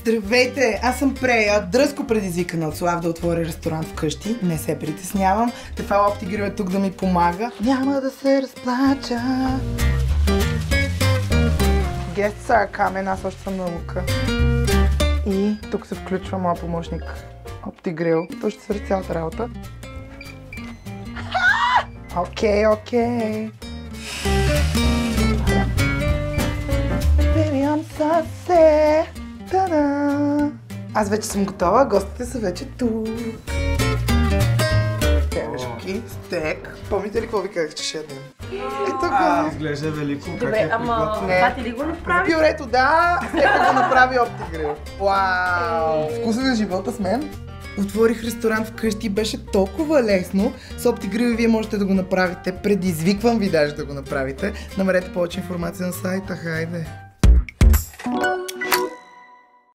Здравейте, аз съм Прея, дръзко предизвикана от Слав да отвори ресторант вкъщи. Не се притеснявам. Тефал Оптигрил е тук да ми помага. Няма да се разплача. Guests are coming, аз още съм на лука. И тук се включва моя помощник Оптигрил. Той ще свърши цялата работа. Окей. Та-да! Аз вече съм готова, гостите са вече тук. Телешки, стек. Помните ли какво ви казах, че ще ядем? Ето го. Изглежда велико. Добре, ама това ти ли го направи? Пюрето, да! Стека го направи Оптигрил. Вау! Вкусен на живота с мен. Отворих ресторант вкъщи, беше толкова лесно. С Оптигрил и вие можете да го направите. Предизвиквам ви даже да го направите. Намерете повече информация на сайта, хайде!